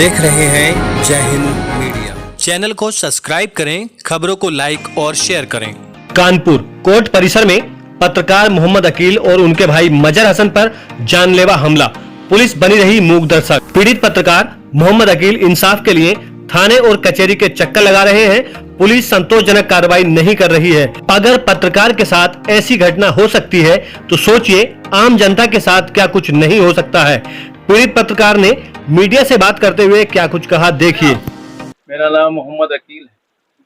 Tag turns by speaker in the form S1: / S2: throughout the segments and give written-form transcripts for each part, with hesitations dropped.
S1: देख रहे हैं जय हिंद मीडिया।
S2: चैनल को सब्सक्राइब करें, खबरों को लाइक और शेयर करें।
S3: कानपुर कोर्ट परिसर में पत्रकार मोहम्मद अकील और उनके भाई मजहर हसन पर जानलेवा हमला। पुलिस बनी रही मूक दर्शक। पीड़ित पत्रकार मोहम्मद अकील इंसाफ के लिए थाने और कचहरी के चक्कर लगा रहे हैं। पुलिस संतोषजनक कार्रवाई नहीं कर रही है। अगर पत्रकार के साथ ऐसी घटना हो सकती है तो सोचिए आम जनता के साथ क्या कुछ नहीं हो सकता है। पीड़ित पत्रकार ने मीडिया से बात करते हुए क्या कुछ कहा, देखिए।
S4: मेरा नाम मोहम्मद अकील है।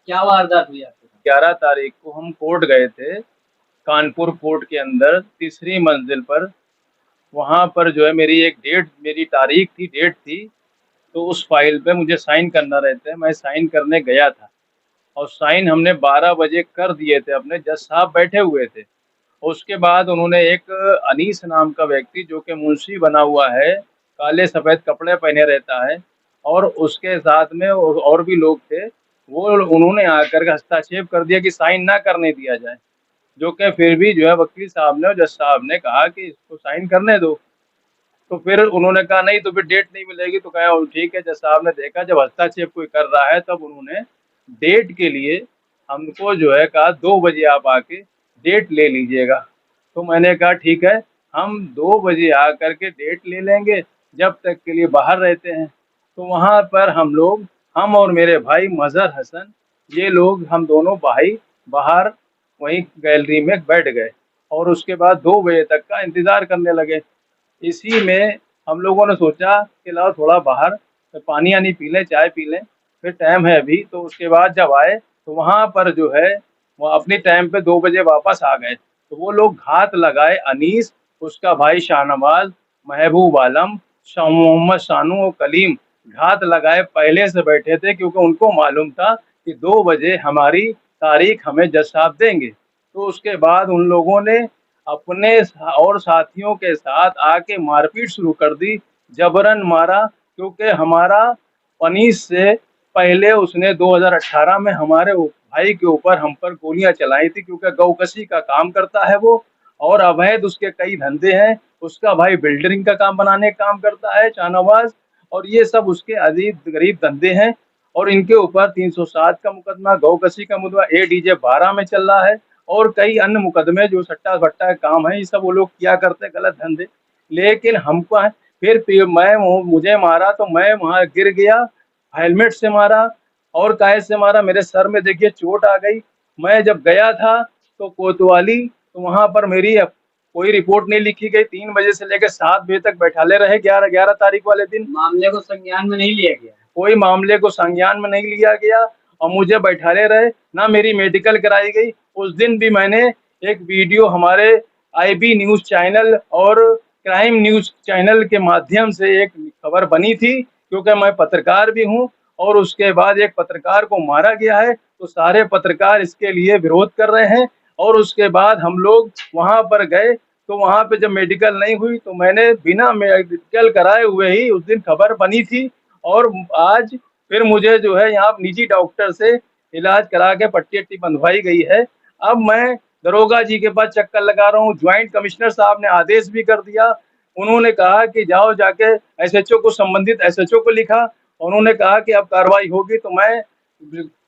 S5: क्या वारदात हुई आपके साथ?
S4: 11 तारीख को हम कोर्ट गए थे, कानपुर कोर्ट के अंदर तीसरी मंजिल पर। वहाँ पर जो है मेरी तारीख थी, डेट थी, तो उस फाइल पे मुझे साइन करना रहता है। मैं साइन करने गया था और साइन हमने 12 बजे कर दिए थे। अपने जज साहब बैठे हुए थे। उसके बाद उन्होंने एक अनीस नाम का व्यक्ति जो कि मुंशी बना हुआ है, काले सफ़ेद कपड़े पहने रहता है, और उसके साथ में और भी लोग थे, वो उन्होंने आकर के हस्तक्षेप कर दिया कि साइन ना करने दिया जाए। जो कि फिर भी जो है वकील साहब ने और जज साहब ने कहा कि इसको साइन करने दो। तो फिर उन्होंने कहा नहीं तो फिर डेट नहीं मिलेगी। तो कहा ठीक है। जज साहब ने देखा जब हस्तक्षेप कोई कर रहा है तब उन्होंने डेट के लिए हमको जो है कहा 2 बजे आप आके डेट ले लीजिएगा। तो मैंने कहा ठीक है, हम 2 बजे आकर के डेट ले लेंगे, जब तक के लिए बाहर रहते हैं। तो वहाँ पर हम और मेरे भाई मजहर हसन, ये लोग हम दोनों भाई बाहर वहीं गैलरी में बैठ गए और उसके बाद 2 बजे तक का इंतज़ार करने लगे। इसी में हम लोगों ने सोचा कि लाओ थोड़ा बाहर पानी आनी पी लें, चाय पी लें, फिर टाइम है अभी। तो उसके बाद जब आए तो वहाँ पर जो है वो अपनी टाइम पे 2 बजे वापस आ गए। तो वो लोग घात लगाए, अनीस, उसका भाई शाहनवाज, महबूब आलम, मोहम्मद शानू और कलीम घात लगाए पहले से बैठे थे, क्योंकि उनको मालूम था कि 2 बजे हमारी तारीख हमें जज साहब देंगे। तो उसके बाद उन लोगों ने अपने और साथियों के साथ आके मारपीट शुरू कर दी, जबरन मारा। क्योंकि हमारा अनीस से पहले उसने 2018 में हमारे भाई के ऊपर हम पर गोलियां चलाई थी, क्योंकि गौकशी का काम करता है वो, और अवैध उसके कई धंधे हैं। उसका भाई बिल्डरिंग का काम बनाने का काम करता है, शाहनवाज, और ये सब उसके अजीब गरीब धंधे हैं। और इनके ऊपर 307 का मुकदमा, गौकशी का मुकदमा ADJ 12 में चल रहा है, और कई अन्य मुकदमे जो सट्टा भट्टा का काम है, ये सब वो लोग किया करते, गलत धंधे। लेकिन हमको फिर मुझे मारा तो मैं वहाँ गिर गया, हेलमेट से मारा और काहे से मारा, मेरे सर में देखिए चोट आ गई। मैं जब गया था तो कोतवाली, तो वहाँ पर मेरी कोई रिपोर्ट नहीं लिखी गई। 3 बजे से लेकर 7 बजे तक बैठाले रहे। 11 तारीख वाले दिन
S5: मामले को संज्ञान में नहीं लिया गया?
S4: कोई मामले को संज्ञान में नहीं लिया गया और मुझे बैठाले रहे, ना मेरी मेडिकल कराई गई। उस दिन भी मैंने एक वीडियो हमारे IB न्यूज़ चैनल और क्राइम न्यूज़ चैनल के माध्यम से एक खबर बनी थी, क्योंकि मैं पत्रकार भी हूं। और उसके बाद एक पत्रकार को मारा गया है, तो सारे पत्रकार इसके लिए विरोध कर रहे हैं। और उसके बाद हम लोग वहां पर गए, तो वहां पे जब मेडिकल नहीं हुई तो मैंने बिना मेडिकल कराए हुए ही उस दिन खबर बनी थी। और आज फिर मुझे जो है यहाँ निजी डॉक्टर से इलाज करा के पट्टी वट्टी बंधवाई गई है। अब मैं दरोगा जी के पास चक्कर लगा रहा हूँ। ज्वाइंट कमिश्नर साहब ने आदेश भी कर दिया। उन्होंने कहा कि जाओ जाके SHO को, संबंधित SHO को लिखा। उन्होंने कहा कि अब कार्रवाई होगी। तो मैं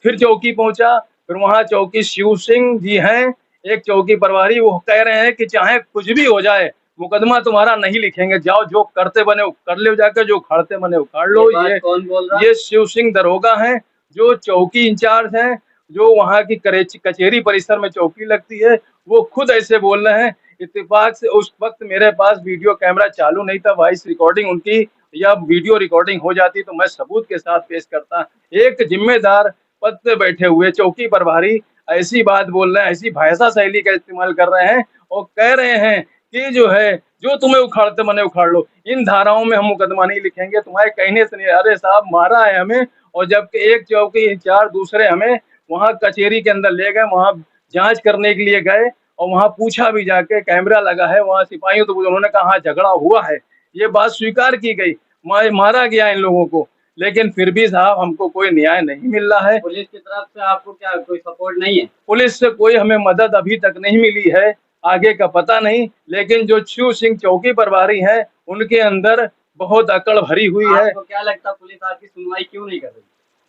S4: फिर चौकी पहुंचा। फिर वहाँ चौकी शिव सिंह जी हैं, एक चौकी प्रभारी, वो कह रहे हैं कि चाहे कुछ भी हो जाए मुकदमा तुम्हारा नहीं लिखेंगे, जाओ जो करते बने कर लो, जाकर जो उखाड़ते बने उखाड़ लो।
S5: ये कौन बोल रहा?
S4: ये शिव सिंह दरोगा हैं, जो चौकी इंचार्ज हैं, जो वहाँ की कचहरी परिसर में चौकी लगती है। वो खुद ऐसे बोल रहे हैं। इत्तेफाक से उस वक्त मेरे पास वीडियो कैमरा चालू नहीं था, वॉइस रिकॉर्डिंग उनकी या वीडियो रिकॉर्डिंग हो जाती तो मैं सबूत के साथ पेश करता। एक जिम्मेदार पद पे बैठे हुए चौकी प्रभारी ऐसी बात बोल रहे हैं, ऐसी भाषा शैली का इस्तेमाल कर रहे हैं और कह रहे हैं कि जो है जो तुम्हें उखाड़ते बने उखाड़ लो, इन धाराओं में हम मुकदमा नहीं लिखेंगे, तुम्हारे कहने से नहीं। अरे साहब, मारा है हमें, और जबकि एक चौकी इंचार्ज दूसरे हमें वहाँ कचहरी के अंदर ले गए, वहाँ जांच करने के लिए गए और वहाँ पूछा भी जाके, कैमरा लगा है वहाँ सिपाहियों, तो उन्होंने कहा हाँ झगड़ा हुआ है, ये बात स्वीकार की गई, मारा गया इन लोगों को। लेकिन फिर भी साहब हमको कोई न्याय नहीं मिल रहा है।
S5: पुलिस की तरफ से आपको क्या कोई सपोर्ट नहीं है?
S4: पुलिस से कोई हमें मदद अभी तक नहीं मिली है, आगे का पता नहीं। लेकिन जो शिव सिंह चौकी प्रभारी हैं, उनके अंदर बहुत अकड़ भरी हुई है।
S5: आपको क्या लगता है पुलिस आपकी सुनवाई क्यों नहीं कर रही?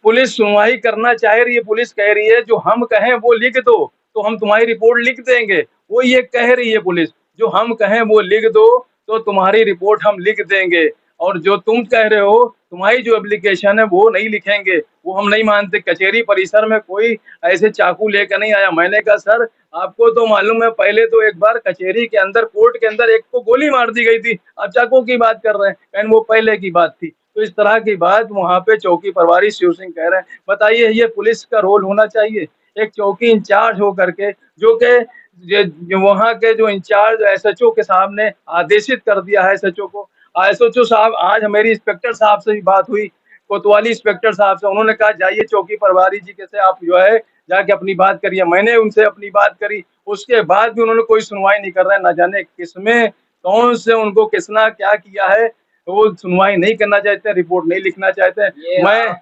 S4: पुलिस सुनवाई करना चाह रही है, पुलिस कह रही है जो हम कहें वो लिख दो तो हम तुम्हारी रिपोर्ट लिख देंगे। वो ये कह रही है पुलिस, जो हम कहें वो लिख दो तो तुम्हारी रिपोर्ट हम लिख देंगे, और जो तुम कह रहे हो तुम्हारी जो एप्लीकेशन है वो नहीं लिखेंगे, वो हम नहीं मानते। कचहरी परिसर में कोई ऐसे चाकू लेकर नहीं आया। मैंने कहा सर आपको तो मालूम है, पहले तो एक बार कचहरी के अंदर, कोर्ट के अंदर एक को गोली मार दी गई थी, आप चाकू की बात कर रहे हैं, कहने वो पहले की बात थी। तो इस तरह की बात वहाँ पे चौकी प्रभारी शिव सिंह कह रहे हैं। बताइए ये पुलिस का रोल होना चाहिए? एक चौकी इंचार्ज हो करके, जो कि वहाँ के जो इंचार्ज एसएचओ के साहब ने आदेशित कर दिया है एसएचओ को। एसएचओ साहब, आज मेरी इंस्पेक्टर साहब से भी बात हुई, कोतवाली इंस्पेक्टर साहब से, उन्होंने कहा जाइए चौकी प्रभारी जी के से आप जो है जाके अपनी बात करिए। मैंने उनसे अपनी बात करी, उसके बाद भी उन्होंने कोई सुनवाई नहीं कर रहे हैं। ना जाने किसमें कौन से उनको किसना क्या किया है, तो वो सुनवाई नहीं करना चाहते हैं, रिपोर्ट नहीं लिखना चाहते हैं।
S5: ये आप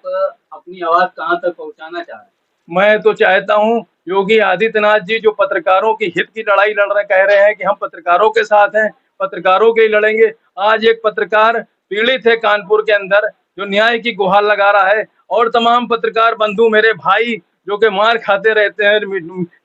S5: अपनी आवाज कहाँ तक पहुँचाना चाह रहे हैं?
S4: मैं तो चाहता हूं योगी आदित्यनाथ जी जो पत्रकारों की हित की लड़ाई लड़ रहे, कह रहे हैं कि हम पत्रकारों के साथ हैं, पत्रकारों के ही लड़ेंगे। आज एक पत्रकार पीड़ित है कानपुर के अंदर, जो न्याय की गुहार लगा रहा है, और तमाम पत्रकार बंधु मेरे भाई जो कि मार खाते रहते हैं,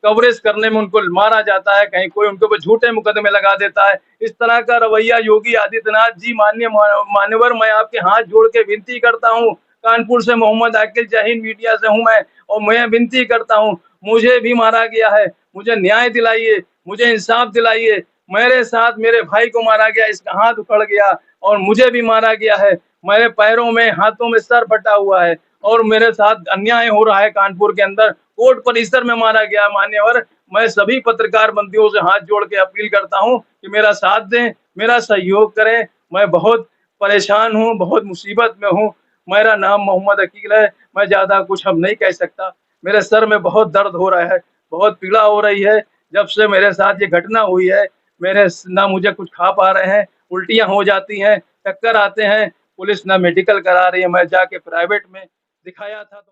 S4: कवरेज करने में उनको मारा जाता है, कहीं कोई उनके ऊपर झूठे मुकदमे लगा देता है। इस तरह का रवैया योगी आदित्यनाथ जी, मान्यवर, मैं आपके हाथ जोड़ के विनती करता हूँ। कानपुर से मोहम्मद अकील, जय हिंद मीडिया से हूँ मैं, और मैं विनती करता हूँ, मुझे भी मारा गया है, मुझे न्याय दिलाइए, मुझे इंसाफ दिलाइए। मेरे साथ मेरे भाई को मारा गया, इसका हाथ उखड़ गया, और मुझे भी मारा गया है। मेरे पैरों में, हाथों में सर फटा हुआ है, और मेरे साथ अन्याय हो रहा है कानपुर के अंदर, कोर्ट परिसर में मारा गया। मान्यवर, मैं सभी पत्रकार बंदियों से हाथ जोड़ के अपील करता हूँ कि मेरा साथ दें, मेरा सहयोग करें। मैं बहुत परेशान हूँ, बहुत मुसीबत में हूँ। मेरा नाम मोहम्मद अकील है, मैं ज्यादा कुछ अब नहीं कह सकता। मेरे सर में बहुत दर्द हो रहा है, बहुत पीड़ा हो रही है। जब से मेरे साथ ये घटना हुई है, मेरे ना मुझे कुछ खा पा रहे हैं, उल्टियां हो जाती हैं, चक्कर आते हैं। पुलिस ना मेडिकल करा रही है, मैं जाके प्राइवेट में दिखाया था तो